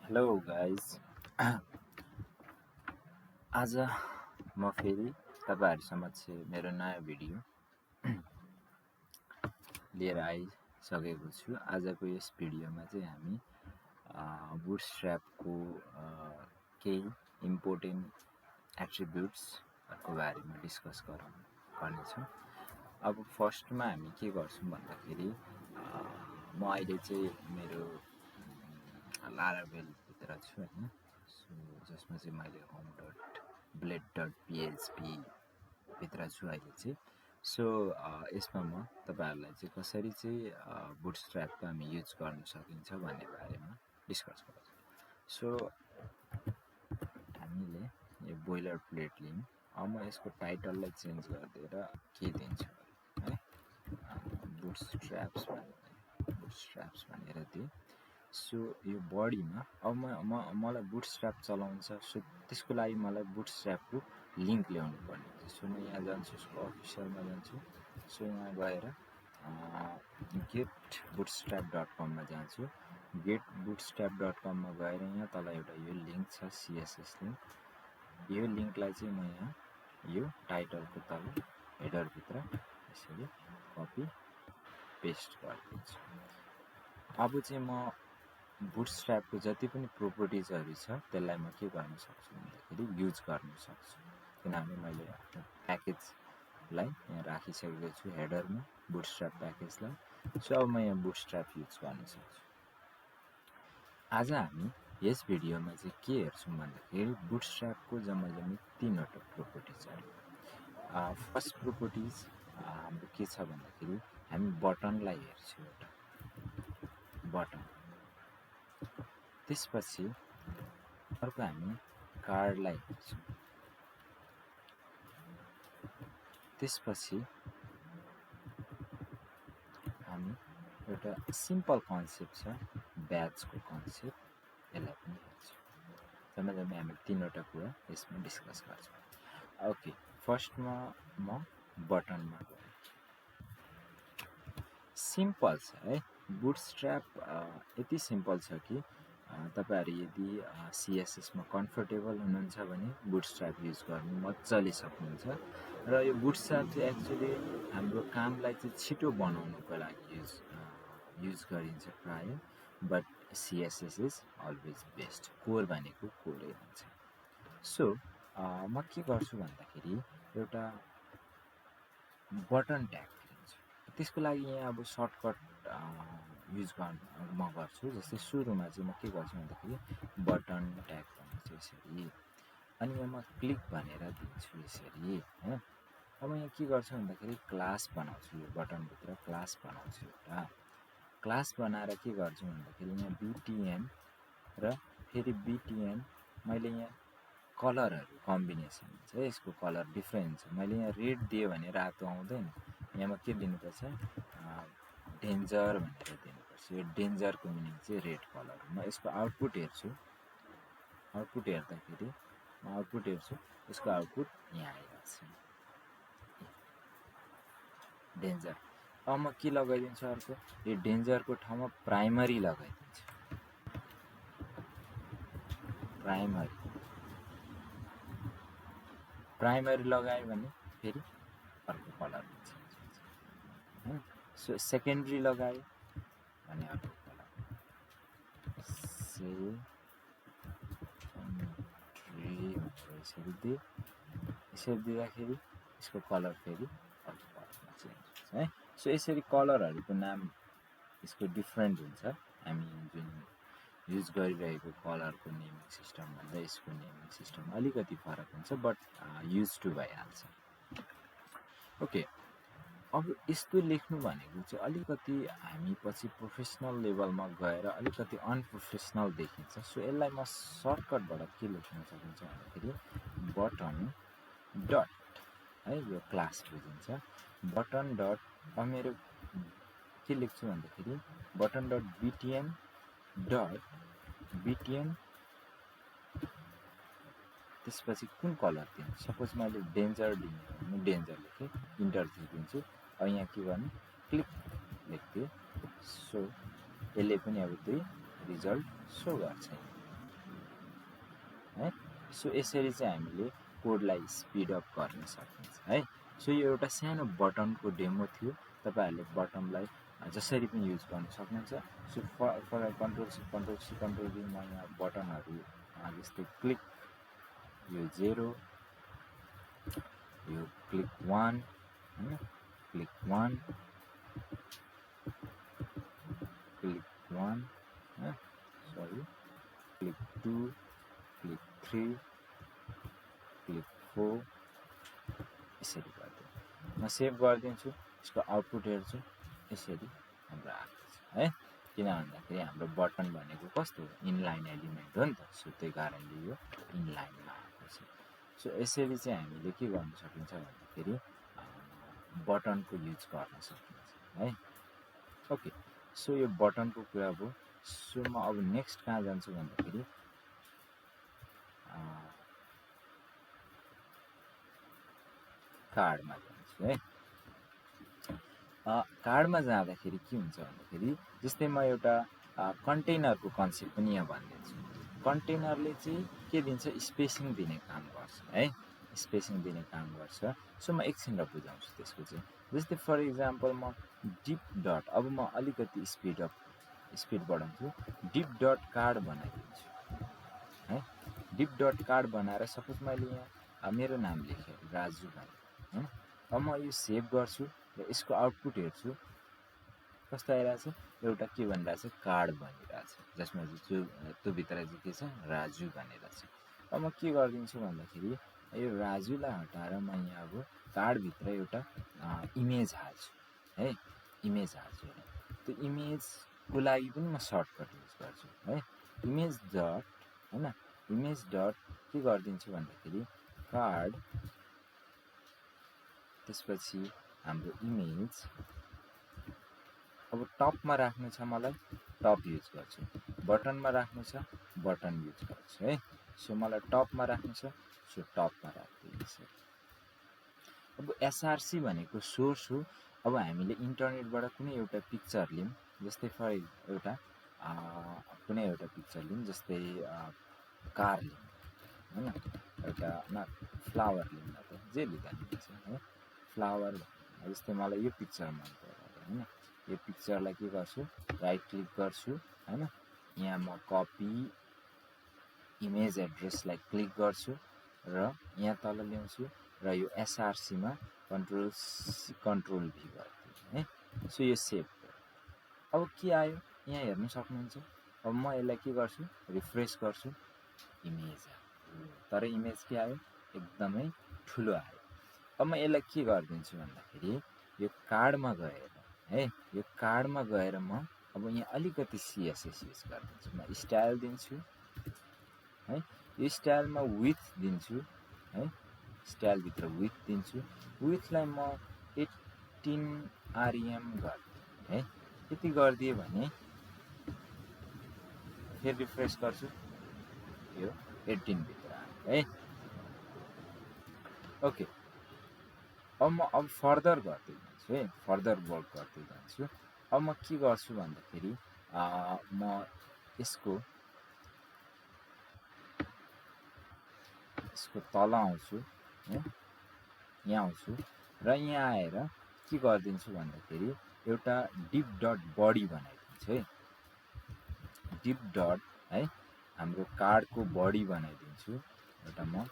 Hello guys आज म फेरि तपाईहरु समक्ष मेरो नयाँ भिडियो लिएर आइसकेको छु। आजको यस भिडियोमा चाहिँ हामी बुटस्ट्र्यापको केही इम्पोर्टेन्ट एट्रिब्युट्सहरुको बारेमा डिस्कस गर्नेछौँ। अब फर्स्टमा हामी के गर्छौं भन्दाखेरि म अहिले चाहिँ मेरो लाराभेल भित्र छु हैन। सो जसमा चाहिँ मैले home.blade.php भित्र छु अहिले चाहिँ। सो यसमा म तपाईहरुलाई चाहिँ कसरी चाहिँ बुटस्ट्र्यापको हामी युज गर्न सकिन्छ भन्ने बारेमा डिस्कस गर्छौं। सो हामीले यो बोइलर प्लेट लियौं। अब म यसको टाइटललाई चेन्ज गरिदिएर के दिन्छु है बुटस्ट्र्याप्स भनेर दिए। सो यो बडीमा अब मलाई बुटस्ट्र्याप चलाउनु छ। सो त्यसको लागि मलाई बुटस्ट्र्यापको लिंक ल्याउनु पर्ने हुन्छ। सो म यहाँ जान्छु, यसको अफिसियलमा जान्छु। सो यहाँ गएर getbootstrap.com मा जान्छु। getbootstrap.com मा गएर यहाँ तल एउटा यो लिंक छ CSS लिंक। यो लिंकलाई चाहिँ म यहाँ यो टाइटलको तल हेडर भित्र यसरी कपी पेस्ट गरिदिन्छु। अब चाहिँ म बुटस्ट्र्यापको जति पनि प्रोपर्टिजहरु छ त्यसलाई म के गर्न सक्छु भन्दाखेरि युज गर्न सक्छु। किनभने मैले आफ्नो प्याकेजलाई यहाँ राखिसकेको छु हेडरमा बुटस्ट्र्याप प्याकेजलाई। सो अब म यहाँ बुटस्ट्र्याप युज गर्न सक्छु। आज हामी यस भिडियोमा चाहिँ के हेर्छौं भन्दाखेरि बुटस्ट्र्यापको जम्मा तीनवटा प्रोपर्टिजहरु। फर्स्ट प्रोपर्टिज हाम्रो के छ भन्दाखेरि हामी बटनलाई हेर्छौं। एउटा बटन, त्यसपछि अर्को हामी कार्डलाई हेर्छौं। त्यसपछि हामी एउटा सिम्पल कन्सेप्ट छ ब्याजको कन्सेप्ट, यसलाई पनि हेर्छौं। जम्मा हामी तीनवटा कुरा यसमा डिस्कस गर्छौं। ओके, फर्स्टमा म बटनमा गएँ। सिम्पल छ है बुटस्ट्र्याप। यति सिम्पल छ कि तपाईहरु यदि CSS मा कम्फर्टेबल हुनुहुन्छ भने बुटस्ट्र्याप युज गर्न मज्जाले सक्नुहुन्छ। र यो बुटस्ट्र्याप चाहिँ एक्चुअली हाम्रो कामलाई चाहिँ छिटो बनाउनको लागि युज गरिन्छ प्राय। But CSS is always best. Core भनेको कोरै हुन्छ। सो म के गर्छु भन्दाखेरि एउटा बटन ट्याग दिन्छु। त्यसको लागि यहाँ अब सर्टकट युज म गर्छु। जस्तै सुरुमा चाहिँ म के गर्छु भन्दाखेरि बटन ट्याग भन्छु यसरी, अनि यहाँ म क्लिक भनेर दिन्छु यसरी हैन। अब यहाँ के गर्छु भन्दाखेरि क्लास बनाउँछु। यो बटन भित्र क्लास बनाउँछु। एउटा क्लास बनाएर के गर्छु भन्दाखेरि यहाँ btn र फेरि btn मैले यहाँ कलरहरु कम्बिनेसन छ। यसको कलर डिफरेन्ट छ। मैले यहाँ रेड दिए भने रातो आउँदैन। यहाँ म के दिनुपर्छ डेन्जर भनेर दिनुपर्छ। यो डेन्जरको मिनिङ चाहिँ रेड कलर हो। म यसको आउटपुट हेर्छु। आउटपुट हेर्दाखेरि यसको आउटपुट यहाँ आइरहेको छ डेन्जर। अब म के लगाइदिन्छु अर्को, यो डेन्जरको ठाउँमा प्राइमरी लगाइदिन्छु। प्राइमरी लगाए भने फेरि अर्को कलर हुन्छ। सो सेकेन्डरी लगाए भने अर्को कलर। यसरी दिँदाखेरि यसको कलर फेरि अर्को कलरमा चेन्ज हुन्छ है। सो यसरी कलरहरुको नाम यसको डिफरेन्ट हुन्छ। हामी जुन युज गरिरहेको कलरको नेमिङ सिस्टम भन्दा यसको नेमिङ सिस्टम अलिकति फरक हुन्छ, बट युज टु भइहाल्छ। ओके, अब यस्तो लेख्नु भनेको चाहिँ अलिकति हामी पछि प्रोफेसनल लेभलमा गएर अलिकति अनप्रोफेसनल देखिन्छ। सो यसलाई म सर्टकटबाट के लेख्न सकिन्छ भन्दाखेरि बटन डट है, यो क्लास बुझिन्छ। बटन डट अब मेरो के लेख्छु भन्दाखेरि बटन डट btn त्यसपछि कुन कलर दिनु। सपोज मैले डेन्जर दिने हो भने डेन्जर लेखे, इन्टर दिन्छु। अब यहाँ के गर्ने क्लिक लेख्दिए। सो यसले पनि अब त्यही रिजल्ट सो गर्छ। है। सो यसरी चाहिँ हामीले कोडलाई स्पिड अप गर्न सकिन्छ है। सो यो एउटा सानो बटनको डेमो थियो, तपाईहरुले बटनलाई जसरी पनि युज गर्न सक्नुहुन्छ। So for control C control V म यहाँ बटनहरु जस्तै क्लिक, यो 0, यो क्लिक 1 हैन, क्लिक 1, क्लिक 1 है, सरी, क्लिक 2, क्लिक 3, क्लिक 4, यसरी गर्दै म सेभ गरिदिन्छु। यसको आउटपुट हेर्छु, यसरी हाम्रो आएको छ है। किन भन्दाखेरि हाम्रो बटन भनेको कस्तो हो, इनलाइन एलिमेन्ट हो नि त। सो त्यही कारणले यो इनलाइनमा आएको छ। सो यसरी चाहिँ हामीले के गर्न सकिन्छ भन्दाखेरि बटनको युज गर्न सकिन्छ है। ओके, सो यो बटनको कुरा भयो। सो म अब नेक्स्ट कहाँ जान्छु भन्दाखेरि कार्डमा जान्छु है। कार्डमा जाँदाखेरि के हुन्छ भन्दाखेरि जस्तै म एउटा कन्टेनरको कन्सेप्ट पनि यहाँ भनिदिन्छु। कन्टेनरले चाहिँ के दिन्छ, स्पेसिङ दिने काम गर्छ है, स्पेसिङ दिने काम गर्छ। सो म एकछिन र बुझाउँछु त्यसको चाहिँ। जस्तै फर इक्जाम्पल म डिप डट, अब म अलिकति स्पिड बढाउँछु, डिप डट कार्ड बनाइदिन्छु है। डिप डट कार्ड बनाएर सपोज मैले यहाँ मेरो नाम लेखेँ राजु भने हैन। अब म यो सेभ गर्छु र यसको आउटपुट हेर्छु, कस्तो आइरहेछ, एउटा के भनिरहेछ, कार्ड भनिरहेछ, जसमा चाहिँ त्यो भित्र चाहिँ के छ, राजु भनेर छ। अब म के गरिदिन्छु भन्दाखेरि यो राजुलाई हटाएर म यहाँ अब कार्डभित्र एउटा इमेज हाल्छु है, इमेज हाल्छु। त्यो इमेजको लागि पनि म सर्टकट युज गर्छु है। इमेज डट हैन, इमेज डट के गरिदिन्छु भन्दाखेरि कार्ड, त्यसपछि हाम्रो इमेज। अब टपमा राख्नु छ मलाई, टप युज गर्छु। बटनमा राख्नु छ, बटन युज गर्छु है। सो मलाई टपमा राख्नु छ, सो टपमा राख्दिन्छु। अब एसआरसी भनेको सोर्स हो। अब हामीले इन्टरनेटबाट कुनै एउटा पिक्चर लियौँ, जस्तै फर एउटा कुनै एउटा पिक्चर लियौँ, जस्तै कार लियौँ हैन, एउटा फ्लावर लियौँ न त, जे लिँदा हुन्छ है। फ्लावर जस्तै मलाई यो पिक्चर मन पर्यो हैन, यो पिक्चरलाई के गर्छु, राइट क्लिक गर्छु हैन, यहाँ म कपी इमेज एड्रेसलाई क्लिक गर्छु र यहाँ तल ल्याउँछु र यो एसआरसी मा कन्ट्रोल भी गर्छु है। सो यो सेभ भयो। अब के आयो यहाँ हेर्न सक्नुहुन्छ। अब म यसलाई के गर्छु, रिफ्रेश गर्छु, इमेज आयो। तर इमेज के आयो, एकदमै ठुलो आयो। अब म यसलाई के गरिदिन्छु भन्दाखेरि यो कार्डमा गएर है, यो कार्डमा गएर म अब यहाँ अलिकति सीएसएस युज गरिदिन्छु। म स्टाइल दिन्छु है, यो स्टाइलमा विड्थ दिन्छु है, स्टाइलभित्र विड्थ दिन्छु। विड्थलाई म 18 आरएम गर्छु है। यति गरिदिए भने फेरि रिफ्रेश गर्छु, यो 18 भित्र आयो है। ओके, अब म फर्दर गर्दै जान्छु है, फर्दर वर्क गर्दै जान्छु। अब म के गर्छु भन्दाखेरि म यसको तल आउँछु है, यहाँ आउँछु र यहाँ आएर के गरिदिन्छु भन्दाखेरि एउटा डिप डट बडी बनाइदिन्छु है। डिप डट है, हाम्रो कार्डको बडी बनाइदिन्छु। एउटा म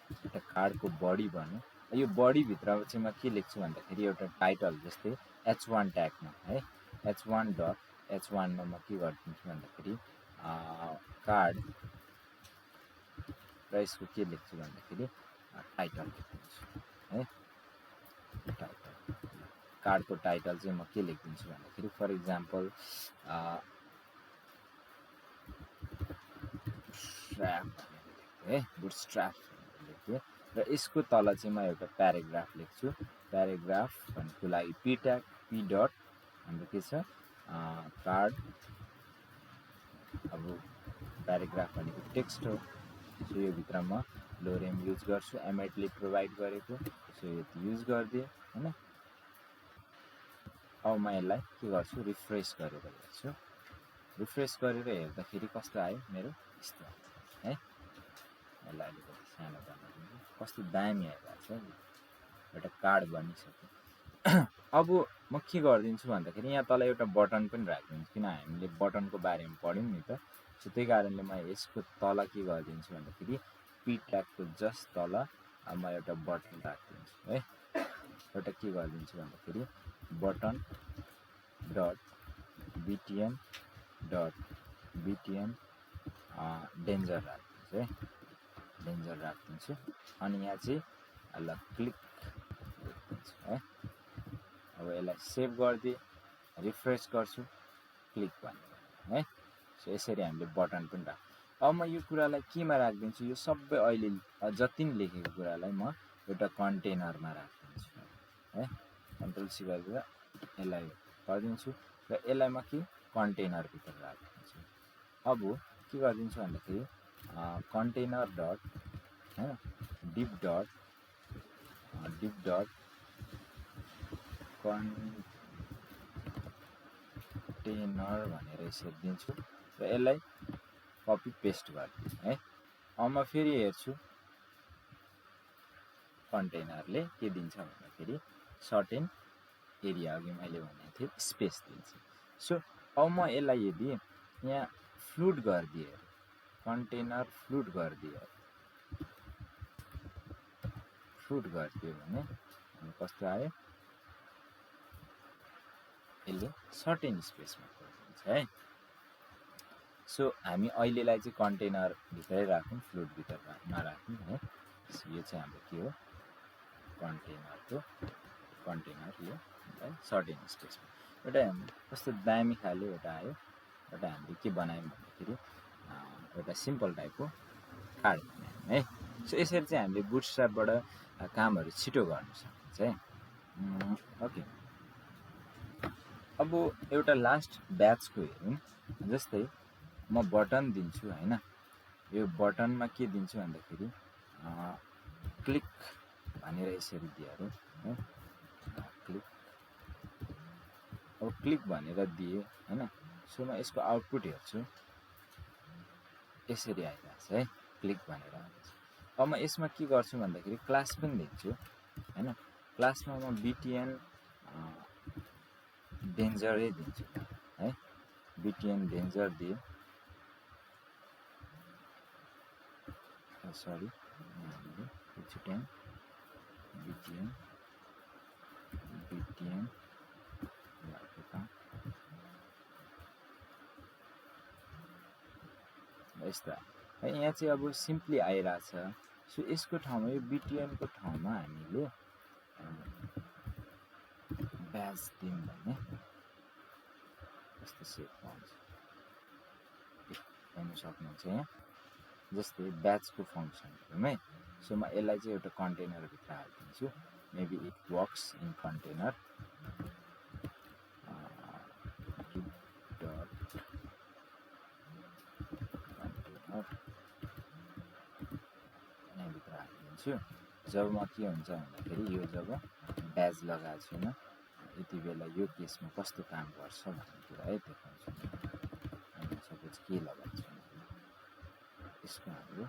एउटा कार्डको बडी भन्नु, यो बडी भित्र चाहिँ म के लेख्छु भन्दाखेरि एउटा टाइटल, जस्तै h1 ट्यागमा है, h1 डट h1 मा म के गरिदिन्छु भन्दाखेरि कार्ड र यसको के लेख्छु भन्दाखेरि टाइटल लेख्दिन्छु है। टाइटल, कार्डको टाइटल चाहिँ म के लेख्दिन्छु भन्दाखेरि फर इक्जाम्पल बुटस्ट्र्याप लेख्थेँ र यसको तल चाहिँ म एउटा प्याराग्राफ लेख्छु। प्याराग्राफ भन्नुको लागि पी ट्याग, पी डट हाम्रो के छ, कार्ड, अब प्याराग्राफ भनेको टेक्स्ट हो। सो यो भित्र म लोरेम युज गर्छु, एमएडले प्रोभाइड गरेको। सो यो युज गरिदिएँ हैन। अब म यसलाई के गर्छु, रिफ्रेश गरेर हेर्छु। रिफ्रेश गरेर हेर्दाखेरि कस्तो आयो, मेरो यस्तो आयो है। यसलाई अलिकति सानो बनाइदिन्छु। कस्तो दामी आइरहेको छ नि, एउटा कार्ड बनिसक्यो। अब म के गरिदिन्छु भन्दाखेरि यहाँ तल एउटा बटन पनि राखिदिन्छु, किन हामीले बटनको बारेमा पढ्यौँ नि त। सो त्यही कारणले म यसको तल के गरिदिन्छु भन्दाखेरि पी ट्यागको जस्ट तल म एउटा बटन राखिदिन्छु है। एउटा के गरिदिन्छु भन्दाखेरि बटन डट बिटिएन डट बिटिएन डेन्जर राखिदिन्छु है, डेन्जर राखिदिन्छु। अनि यहाँ चाहिँ ल क्लिक राखिदिन्छु है। अब यसलाई सेभ गरिदिए, रिफ्रेस गर्छु, क्लिक भन्ने है। सो यसरी हामीले बटन पनि राख्छ। अब म यो कुरालाई केमा राखिदिन्छु, यो सबै अहिले जति पनि लेखेको कुरालाई म एउटा कन्टेनरमा राखिदिन्छु है। कन्ट्रोल सी गरेर यसलाई गरिदिन्छु र यसलाई म के कन्टेनरभित्र राखिदिन्छु। अब के गरिदिन्छु भन्दाखेरि कन्टेनर डट होइन डिप डट कन्टेनर भनेर यसरी दिन्छु र यसलाई कपी पेस्ट गरिदिन्छु है। अब म फेरि हेर्छु कन्टेनरले के दिन्छ भन्दाखेरि सर्टेन एरिया, अघि मैले भनेको थिएँ स्पेस दिन्छ। सो अब म यसलाई यदि यहाँ फ्लुट गरिदिएँ, कन्टेनर फ्लुट गरिदियो भने कस्तो आयो, यसले सर्टेन स्पेसमा गरिदिन्छ है। सो हामी अहिलेलाई चाहिँ कन्टेनर भित्रै राखौँ, फ्लुट भित्र नराखौँ है। सो यो चाहिँ हाम्रो के हो, कन्टेनरले सर्टेन स्पेसमा एउटा कस्तो दामी खाले एउटा आयो। एउटा हामीले के बनायौँ भन्दाखेरि एउटा सिम्पल टाइपको कार्ड बनायौँ है। सो यसरी चाहिँ हामीले बुटस्ट्र्यापबाट कामहरू छिटो गर्न सकिन्छ है। ओके, अब एउटा लास्ट ब्याचको हेरौँ। जस्तै म बटन दिन्छु होइन, यो बटनमा के दिन्छु भन्दाखेरि क्लिक भनेर यसरी दिएर है, क्लिक। अब क्लिक भनेर दिएँ होइन। सो म यसको आउटपुट हेर्छु, यसरी आइरहेको छ है, क्लिक भनेर आउँछ। अब म यसमा के गर्छु भन्दाखेरि क्लास पनि दिन्छु होइन। क्लासमा म बिटिएन डेन्जरै दिन्छु है, बिटिएन डेन्जर दिएँ। सरी, बिटिएन यस्तो है। यहाँ चाहिँ अब सिम्पली आइरहेछ। सो यसको ठाउँमा यो बिटिएनको ठाउँमा हामीले ब्याज दिउँ भने कस्तो सेप पाउँछ हेर्नु सक्नुहुन्छ यहाँ। जस्तै ब्याचको फङ्सनहरूमै सो म यसलाई चाहिँ एउटा कन्टेनरभित्र हालिदिन्छु। Maybe it works in container यहाँभित्र हालिदिन्छु। जब म के हुन्छ भन्दाखेरि यो जब ब्याज लगाएको छुइनँ यति बेला यो केसमा कस्तो काम गर्छ भन्ने कुरा है देखाउँछु। सपोज के लगाएको छु यसको हाम्रो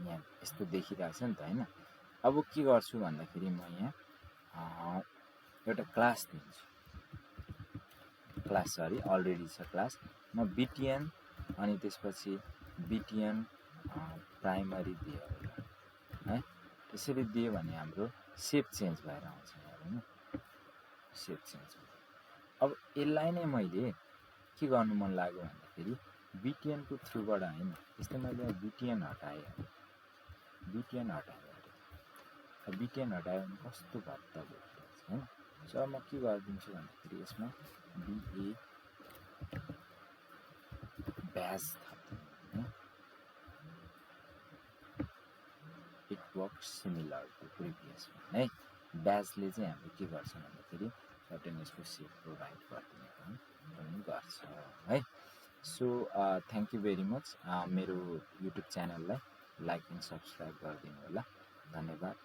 यहाँ यस्तो देखिरहेको छ नि त होइन। अब के गर्छु भन्दाखेरि म यहाँ एउटा क्लास दिन्छु, क्लास सरी अलरेडी छ क्लास। म बिटिएन अनि त्यसपछि बिटिएन प्राइमरी दिएँ है। त्यसरी दियो भने हाम्रो सेप चेन्ज भएर आउँछ होइन, सेप चेन्ज भयो। अब यसलाई नै मैले के गर्नु मन लाग्यो भन्दाखेरि बिटिएनको थ्रुबाट होइन, यस्तै मैले बिटिएन हटाएँ, बिटिएन हटायो भने कस्तो भत्ता भइरहेको छ होइन। सो म के गरिदिन्छु भन्दाखेरि यसमा बिए ब्याज थप्दिनु है। It works similar to previous है। ब्याजले चाहिँ हाम्रो के गर्छ भन्दाखेरि सर्टेन यसको सेप प्रोभाइड गरिदिने काम पनि गर्छ है। So thank you very much. मेरो युट्युब च्यानललाई लाइक एन्ड सब्सक्राइब गरिदिनु होला। धन्यवाद।